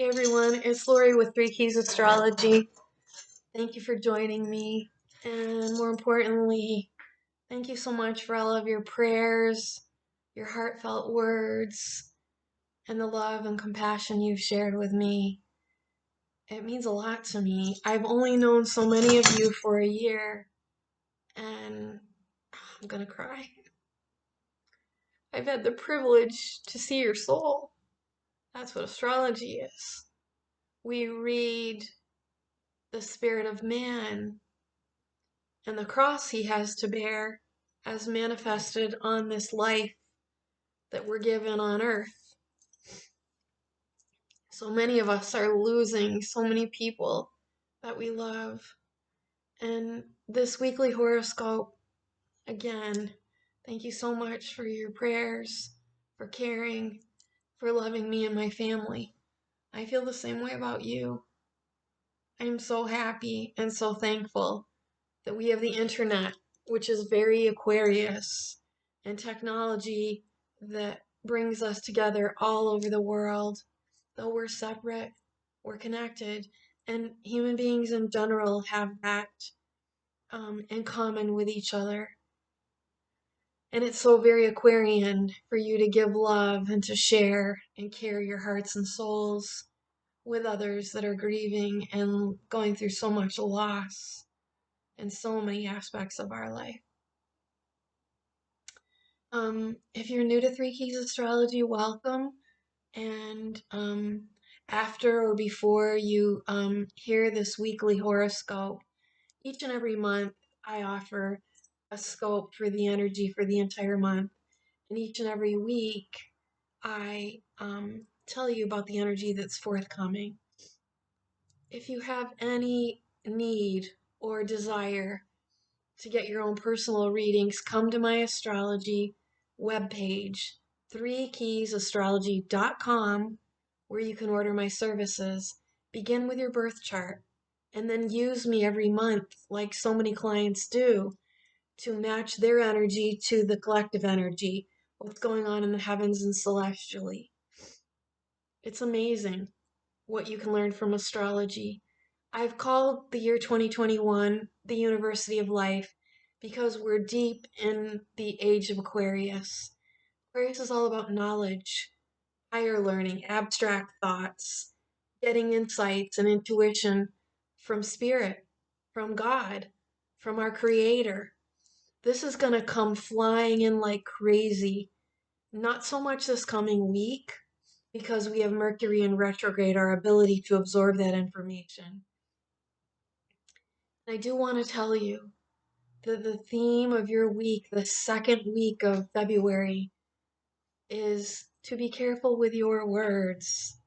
Hey everyone, it's Lori with Keys Astrology. Thank you for joining me. And more importantly, thank you so much for all of your prayers, your heartfelt words, and the love and compassion you've shared with me. It means a lot to me. I've only known so many of you for a year, and I'm gonna cry. I've had the privilege to see your soul. That's what astrology is. We read the spirit of man and the cross he has to bear as manifested on this life that we're given on earth. So many of us are losing so many people that we love. And this weekly horoscope, again, thank you so much for your prayers, for caring, for loving me and my family. I feel the same way about you. I'm so happy and so thankful that we have the internet, which is very Aquarius, and technology that brings us together all over the world. Though we're separate, we're connected, and human beings in general have that in common with each other. And it's so very Aquarian for you to give love and to share and care your hearts and souls with others that are grieving and going through so much loss in so many aspects of our life. If you're new to Three Keys Astrology, welcome. And after or before you hear this weekly horoscope, each and every month I offer a scope for the energy for the entire month. And each and every week I tell you about the energy that's forthcoming. If you have any need or desire to get your own personal readings, come to my astrology webpage, threekeysastrology.com, where you can order my services. Begin with your birth chart, and then use me every month, like so many clients do, to match their energy to the collective energy, what's going on in the heavens and celestially. It's amazing what you can learn from astrology. I've called the year 2021 the University of Life because we're deep in the age of Aquarius. Aquarius is all about knowledge, higher learning, abstract thoughts, getting insights and intuition from spirit, from God, from our Creator. This is going to come flying in like crazy. Not so much this coming week, because we have Mercury in retrograde, our ability to absorb that information. I do want to tell you that the theme of your week, the second week of February, is to be careful with your words.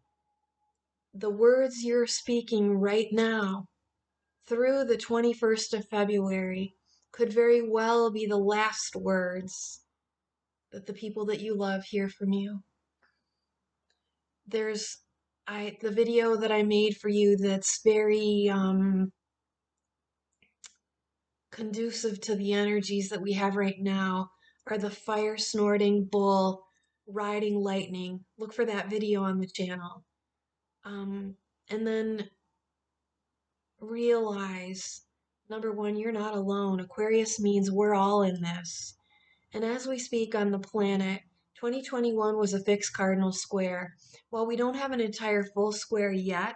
The words you're speaking right now through the 21st of February could very well be the last words that the people that you love hear from you. There's the video that I made for you that's very conducive to the energies that we have right now are the fire snorting bull riding lightning. Look for that video on the channel. And then realize, number one, you're not alone. Aquarius means we're all in this. And as we speak on the planet, 2021 was a fixed cardinal square. While we don't have an entire full square yet,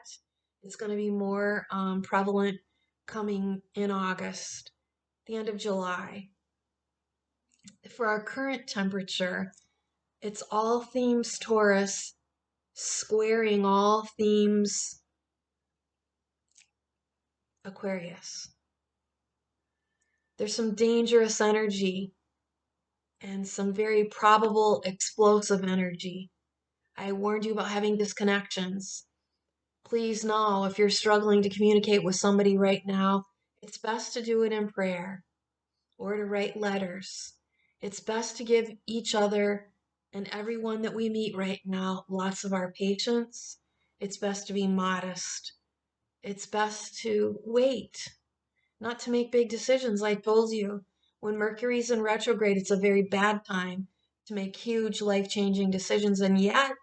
it's going to be more prevalent coming in August, the end of July. For our current temperature, it's all themes Taurus squaring all themes Aquarius. There's some dangerous energy and some very probable explosive energy. I warned you about having disconnections. Please know if you're struggling to communicate with somebody right now, it's best to do it in prayer or to write letters. It's best to give each other and everyone that we meet right now lots of our patience. It's best to be modest. It's best to wait, not to make big decisions. I told you, when Mercury's in retrograde, it's a very bad time to make huge life-changing decisions. And yet,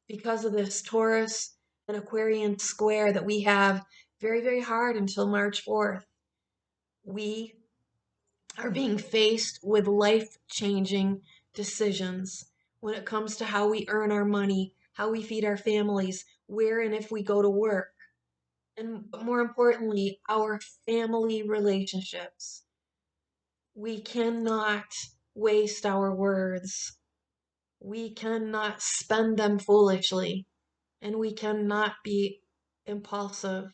because of this Taurus an Aquarian square that we have very, very hard until March 4th. We are being faced with life-changing decisions when it comes to how we earn our money, how we feed our families, where and if we go to work, and more importantly, our family relationships. We cannot waste our words. We cannot spend them foolishly, and we cannot be impulsive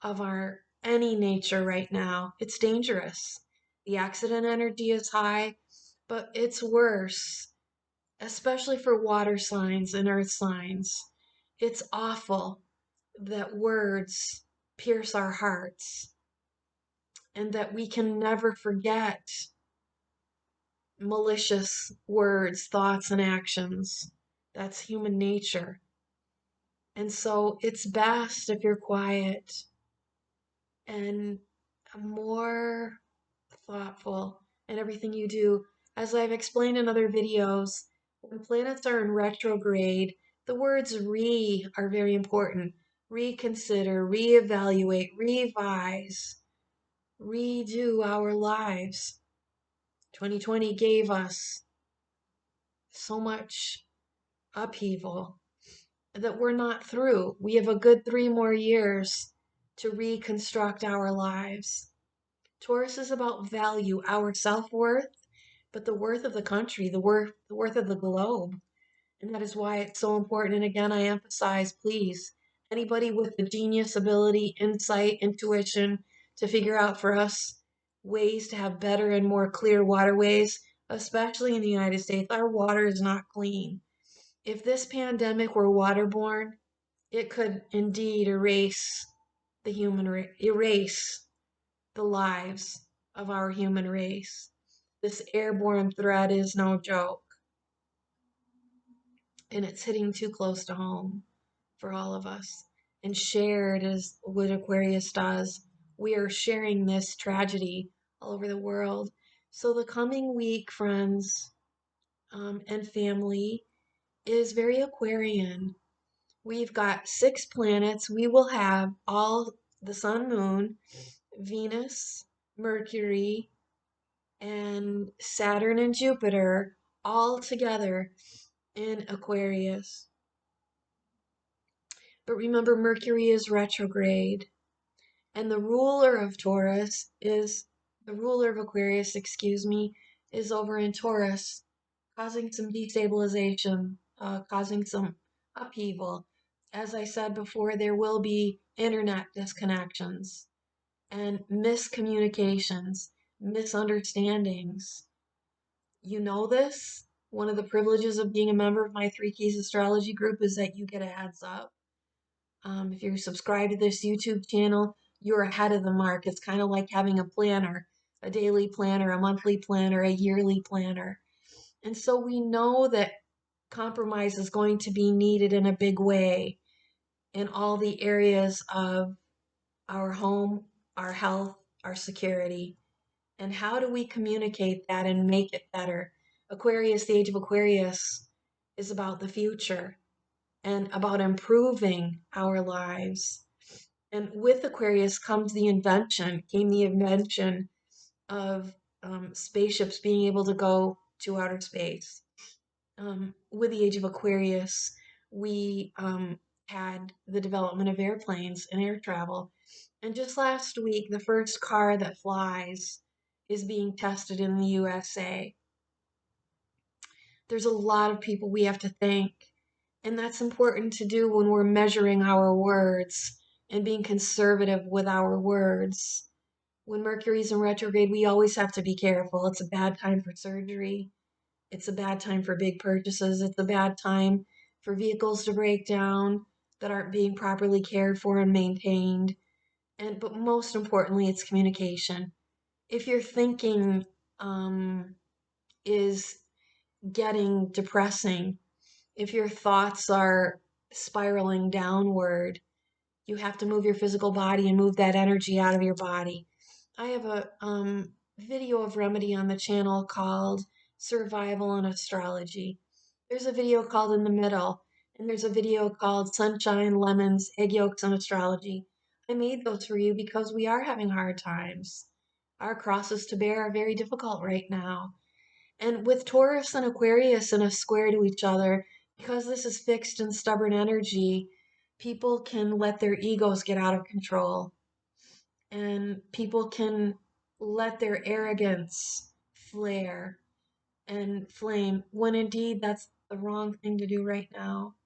of our any nature right now. It's dangerous. The accident energy is high, but it's worse, especially for water signs and earth signs. It's awful that words pierce our hearts and that we can never forget malicious words, thoughts, and actions. That's human nature. And so it's best if you're quiet and more thoughtful in everything you do. As I've explained in other videos, when planets are in retrograde, the words re are very important. Reconsider, reevaluate, revise, redo our lives. 2020 gave us so much upheaval that we're not through. We have a good 3 more years to reconstruct our lives. Taurus is about value, our self-worth, but the worth of the country, the worth of the globe. And that is why it's so important. And again, I emphasize, please, anybody with the genius, ability, insight, intuition to figure out for us ways to have better and more clear waterways, especially in the United States, our water is not clean. If this pandemic were waterborne, it could indeed erase erase the lives of our human race. This airborne threat is no joke, and it's hitting too close to home for all of us. And shared as what Aquarius does, we are sharing this tragedy all over the world. So the coming week, friends, and family, is very Aquarian. We've got 6 planets. We will have all the sun, moon, Venus, Mercury, and Saturn and Jupiter all together in Aquarius. But remember, Mercury is retrograde, and the ruler of Aquarius, excuse me, is over in Taurus, causing some destabilization, causing some upheaval. As I said before, there will be internet disconnections and miscommunications, misunderstandings. You know this. One of the privileges of being a member of my 3 Keys Astrology group is that you get a heads up. If you're subscribed to this YouTube channel, you're ahead of the mark. It's kind of like having a planner, a daily planner, a monthly planner, a yearly planner. And so we know that compromise is going to be needed in a big way in all the areas of our home, our health, our security. And how do we communicate that and make it better? Aquarius, the age of Aquarius, is about the future and about improving our lives. And with Aquarius came the invention of spaceships being able to go to outer space. With the age of Aquarius, we had the development of airplanes and air travel. And just last week, the first car that flies is being tested in the USA. There's a lot of people we have to thank, and that's important to do when we're measuring our words and being conservative with our words. When Mercury's in retrograde, we always have to be careful. It's a bad time for surgery. It's a bad time for big purchases. It's a bad time for vehicles to break down that aren't being properly cared for and maintained. But most importantly, it's communication. If your thinking is getting depressing, if your thoughts are spiraling downward, you have to move your physical body and move that energy out of your body. I have a video of remedy on the channel called Survival and Astrology. There's a video called In the Middle, And there's a video called Sunshine, Lemons, Egg Yolks, and Astrology. I made those for you because we are having hard times. Our crosses to bear are very difficult right now. And with Taurus and Aquarius in a square to each other, because this is fixed and stubborn energy, people can let their egos get out of control. And people can let their arrogance flare and flame, when indeed that's the wrong thing to do right now.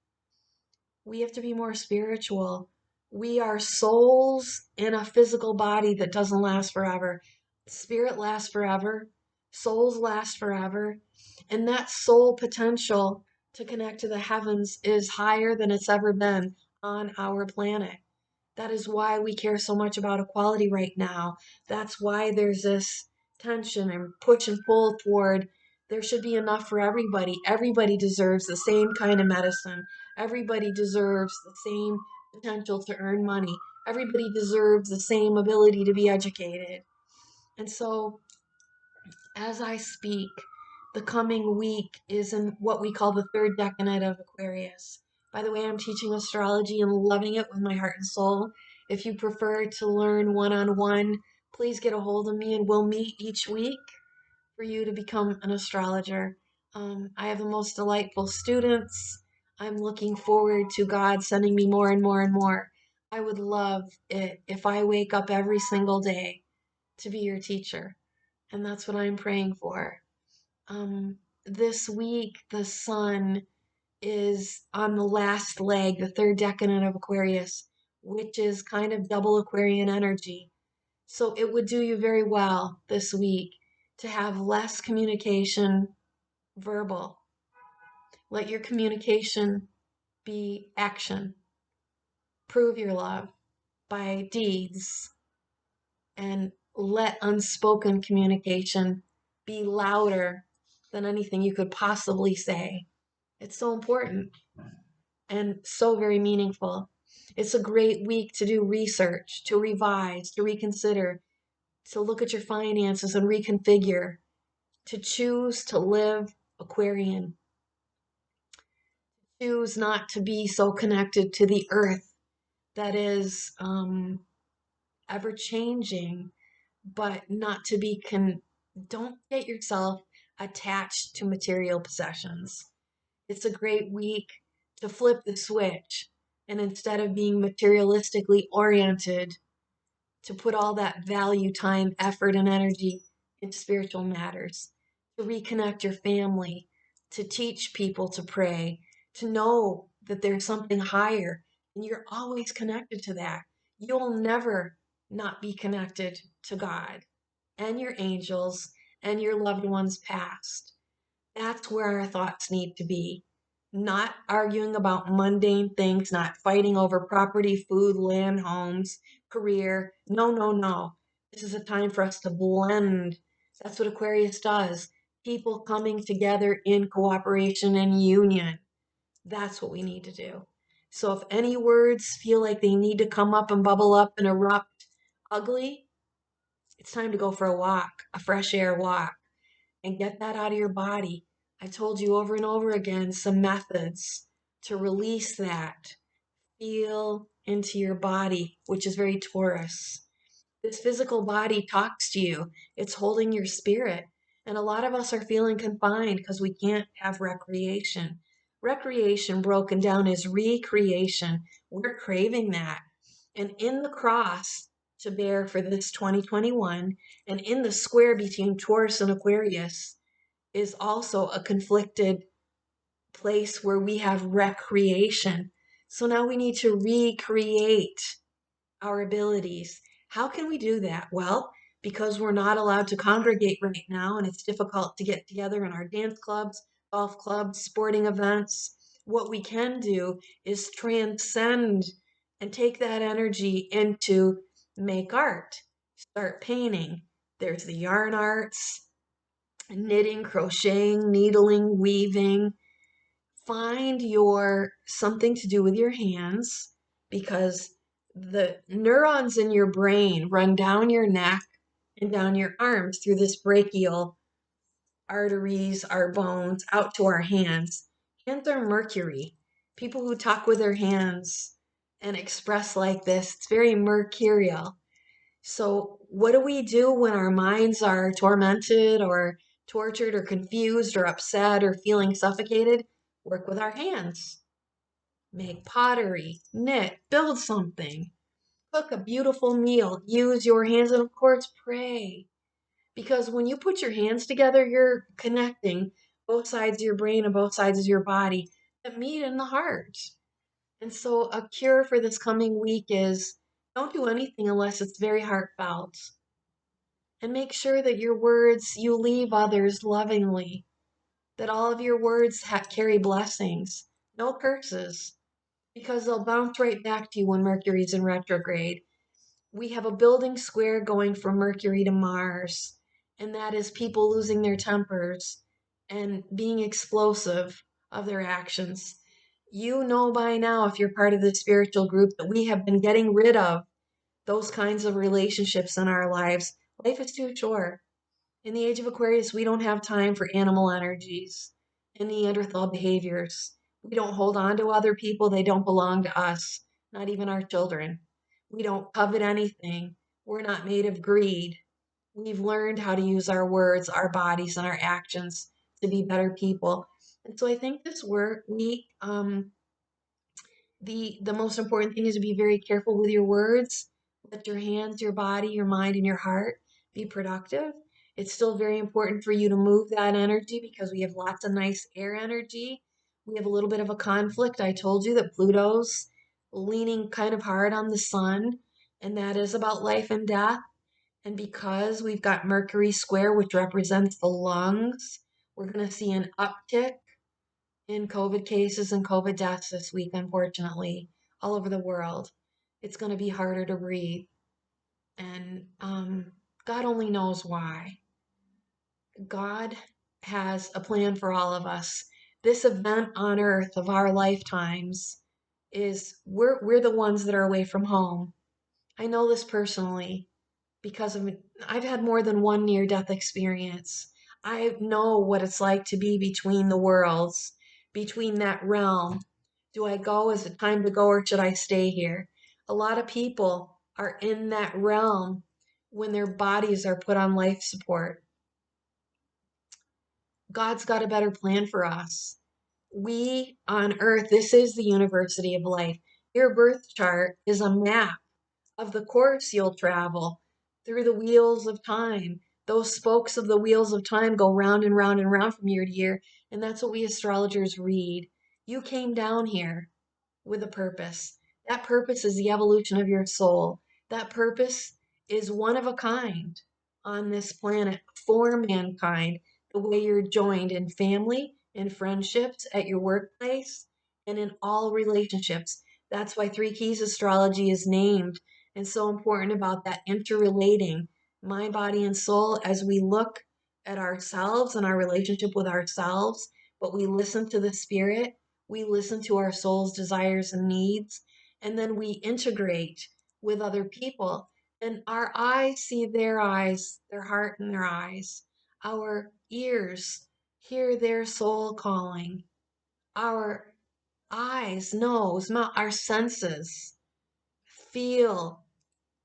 We have to be more spiritual. We are souls in a physical body that doesn't last forever. Spirit lasts forever. Souls last forever. And that soul potential to connect to the heavens is higher than it's ever been on our planet. That is why we care so much about equality right now. That's why there's this tension and push and pull toward there should be enough for everybody. Everybody deserves the same kind of medicine. Everybody deserves the same potential to earn money. Everybody deserves the same ability to be educated. And so, as I speak, the coming week is in what we call the third decanate of Aquarius. By the way, I'm teaching astrology and loving it with my heart and soul. If you prefer to learn one-on-one, please get a hold of me and we'll meet each week for you to become an astrologer. I have the most delightful students. I'm looking forward to God sending me more and more and more. I would love it if I wake up every single day to be your teacher. And that's what I'm praying for. This week, the sun is on the last leg, the third decanate of Aquarius, which is kind of double Aquarian energy. So it would do you very well this week to have less communication verbal. Let your communication be action. Prove your love by deeds and let unspoken communication be louder than anything you could possibly say. It's so important and so very meaningful. It's a great week to do research, to revise, to reconsider, to look at your finances and reconfigure, to choose to live Aquarian, choose not to be so connected to the earth that is ever changing, but not to be don't get yourself attached to material possessions. It's a great week to flip the switch and instead of being materialistically oriented, to put all that value, time, effort, and energy into spiritual matters, to reconnect your family, to teach people to pray, to know that there's something higher, and you're always connected to that. You'll never not be connected to God and your angels and your loved ones past. That's where our thoughts need to be. Not arguing about mundane things, not fighting over property, food, land, homes, career. No, no, no. This is a time for us to blend. That's what Aquarius does. People coming together in cooperation and union. That's what we need to do. So if any words feel like they need to come up and bubble up and erupt ugly, it's time to go for a walk, a fresh air walk, and get that out of your body. I told you over and over again some methods to release that. Feel into your body, which is very Taurus. This physical body talks to you, it's holding your spirit. And a lot of us are feeling confined because we can't have recreation. Recreation broken down is recreation. We're craving that. And in the cross to bear for this 2021, and in the square between Taurus and Aquarius, is also a conflicted place where we have recreation. So now we need to recreate our abilities. How can we do that? Well, because we're not allowed to congregate right now and it's difficult to get together in our dance clubs, golf clubs, sporting events, what we can do is transcend and take that energy into make art, start painting. There's the yarn arts, knitting, crocheting, needling, weaving. Find your something to do with your hands because the neurons in your brain run down your neck and down your arms through this brachial arteries, our bones, out to our hands. Hands are Mercury. People who talk with their hands and express like this, it's very mercurial. So, what do we do when our minds are tormented or tortured or confused or upset or feeling suffocated? Work with our hands. Make pottery, knit, build something, cook a beautiful meal, use your hands, and of course, pray. Because when you put your hands together, you're connecting both sides of your brain and both sides of your body that meet in the heart. And so, a cure for this coming week is don't do anything unless it's very heartfelt. And make sure that your words, you leave others lovingly, that all of your words carry blessings, no curses, because they'll bounce right back to you when Mercury's in retrograde. We have a building square going from Mercury to Mars, and that is people losing their tempers and being explosive of their actions. You know by now, if you're part of the spiritual group, that we have been getting rid of those kinds of relationships in our lives. Life is too short. In the age of Aquarius, we don't have time for animal energies and Neanderthal behaviors. We don't hold on to other people. They don't belong to us, not even our children. We don't covet anything. We're not made of greed. We've learned how to use our words, our bodies, and our actions to be better people. And so I think this week, the most important thing is to be very careful with your words. Let your hands, your body, your mind, and your heart be productive. It's still very important for you to move that energy because we have lots of nice air energy. We have a little bit of a conflict. I told you that Pluto's leaning kind of hard on the sun, and that is about life and death. And because we've got Mercury square, which represents the lungs, we're going to see an uptick in COVID cases and COVID deaths this week, unfortunately, all over the world. It's going to be harder to breathe. And God only knows why. God has a plan for all of us. This event on earth of our lifetimes is we're the ones that are away from home. I know this personally because I've had more than one near death experience. I know what it's like to be between the worlds, between that realm. Do I go? Is it time to go or should I stay here? A lot of people are in that realm when their bodies are put on life support. God's got a better plan for us. We on earth, this is the university of life. Your birth chart is a map of the course you'll travel through the wheels of time. Those spokes of the wheels of time go round and round and round from year to year, and that's what we astrologers read. You came down here with a purpose. That purpose is the evolution of your soul. That purpose is one of a kind on this planet for mankind, the way you're joined in family, in friendships, at your workplace, and in all relationships. That's why Three Keys Astrology is named and so important about that interrelating mind, body, and soul as we look at ourselves and our relationship with ourselves, but we listen to the spirit, we listen to our soul's desires and needs, and then we integrate with other people. And our eyes see their eyes, their heart and their eyes. Our ears hear their soul calling. Our eyes, nose, mouth, our senses feel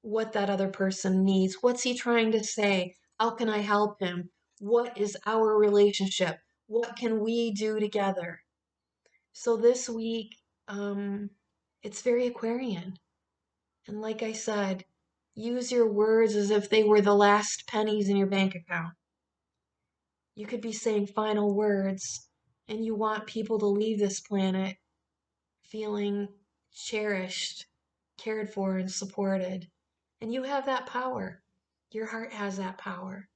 what that other person needs. What's he trying to say? How can I help him? What is our relationship? What can we do together? So this week, it's very Aquarian. And like I said, use your words as if they were the last pennies in your bank account. You could be saying final words, and you want people to leave this planet feeling cherished, cared for, and supported. And you have that power. Your heart has that power.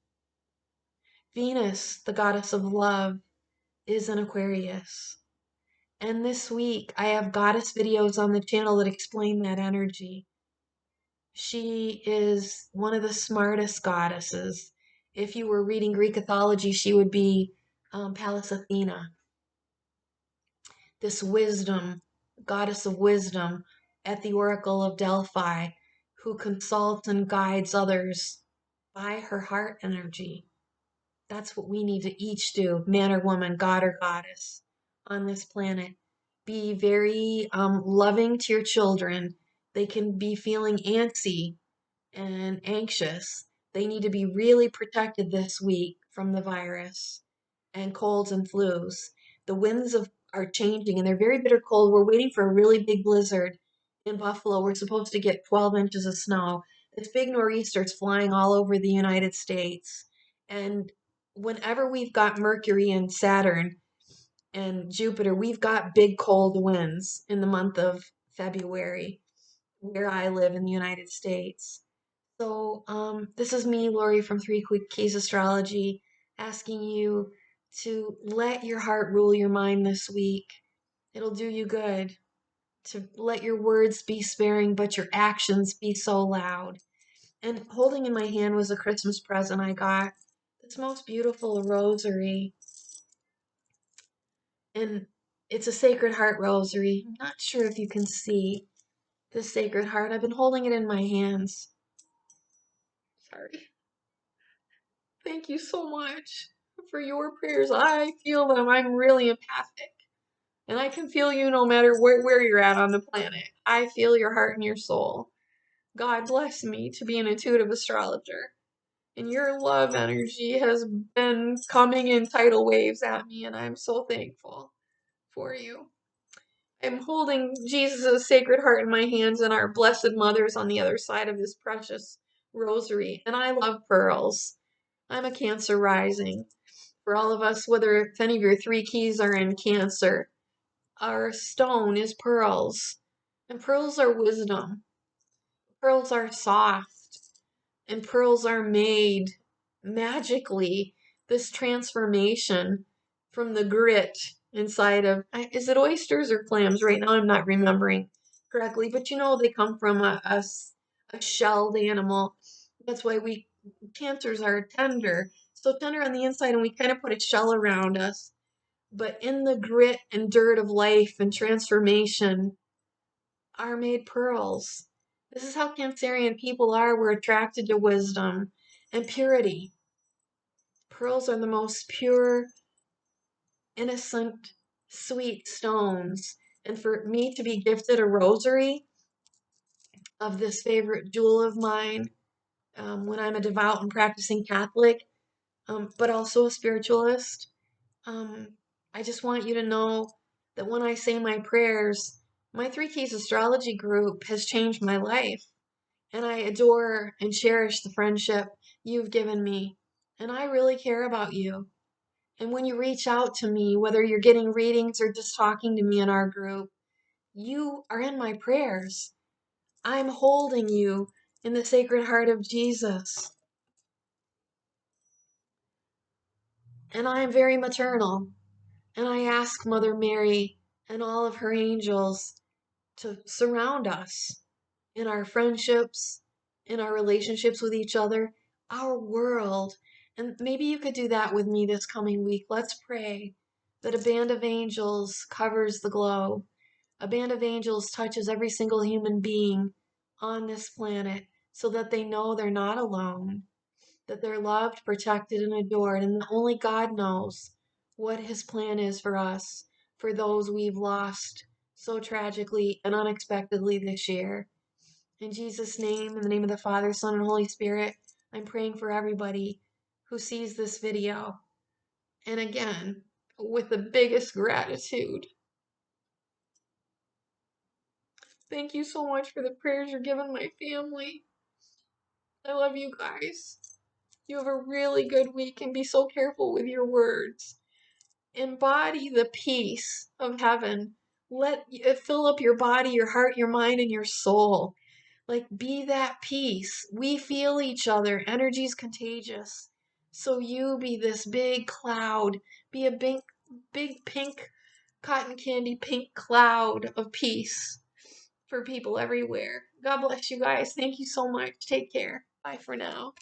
Venus, the goddess of love, is an Aquarius. And this week, I have goddess videos on the channel that explain that energy. She is one of the smartest goddesses. If you were reading Greek mythology, she would be Pallas Athena, this wisdom, goddess of wisdom at the Oracle of Delphi, who consults and guides others by her heart energy. That's what we need to each do, man or woman, god or goddess, on this planet. be very loving to your children. They can be feeling antsy and anxious. They need to be really protected this week from the virus and colds and flus. The are changing and they're very bitter cold. We're waiting for a really big blizzard in Buffalo. We're supposed to get 12 inches of snow. This big nor'easter's flying all over the United States. And whenever we've got Mercury and Saturn and Jupiter, we've got big cold winds in the month of February where I live in the United States. So, this is me, Lori, from Keys Astrology, asking you to let your heart rule your mind this week. It'll do you good to let your words be sparing, but your actions be so loud. And holding in my hand was a Christmas present I got. This most beautiful rosary. And it's a Sacred Heart rosary. I'm not sure if you can see the Sacred Heart. I've been holding it in my hands. Sorry. Thank you so much for your prayers. I feel them. I'm really empathic. And I can feel you no matter where you're at on the planet. I feel your heart and your soul. God bless me to be an intuitive astrologer. And your love energy has been coming in tidal waves at me, and I'm so thankful for you. I'm holding Jesus' Sacred Heart in my hands and our Blessed Mother's on the other side of this precious rosary. And I love pearls. I'm a Cancer rising. For all of us, whether if any of your three keys are in Cancer, our stone is pearls. And pearls are wisdom. Pearls are soft. And pearls are made magically. This transformation from the grit inside of, is it oysters or clams? Right now I'm not remembering correctly, but you know they come from a shelled animal. That's why cancers are tender, so tender on the inside, and we kind of put a shell around us. But in the grit and dirt of life and transformation are made pearls. This is how Cancerian people are. We're attracted to wisdom and purity. Pearls are the most pure, innocent, sweet stones. And for me to be gifted a rosary of this favorite jewel of mine, when I'm a devout and practicing Catholic, but also a spiritualist, um, I just want you to know that when I say my prayers, my Three Keys Astrology group has changed my life. And I adore and cherish the friendship you've given me. And I really care about you. And when you reach out to me, whether you're getting readings or just talking to me in our group, you are in my prayers. I'm holding you in the Sacred Heart of Jesus. And I am very maternal. And I ask Mother Mary and all of her angels to surround us in our friendships, in our relationships with each other, our world. And maybe you could do that with me this coming week. Let's pray that a band of angels covers the globe. A band of angels touches every single human being on this planet so that they know they're not alone, that they're loved, protected, and adored, and only God knows what His plan is for us, for those we've lost so tragically and unexpectedly this year. In Jesus' name, in the name of the Father, Son, and Holy Spirit, I'm praying for everybody who sees this video. And again, with the biggest gratitude. Thank you so much for the prayers you're giving my family. I love you guys. You have a really good week and be so careful with your words. Embody the peace of heaven. Let it fill up your body, your heart, your mind, and your soul. Like, be that peace. We feel each other. Energy's contagious. So you be this big cloud. Be a big pink, cotton candy pink cloud of peace for people everywhere. God bless you guys. Thank you so much. Take care. Bye for now.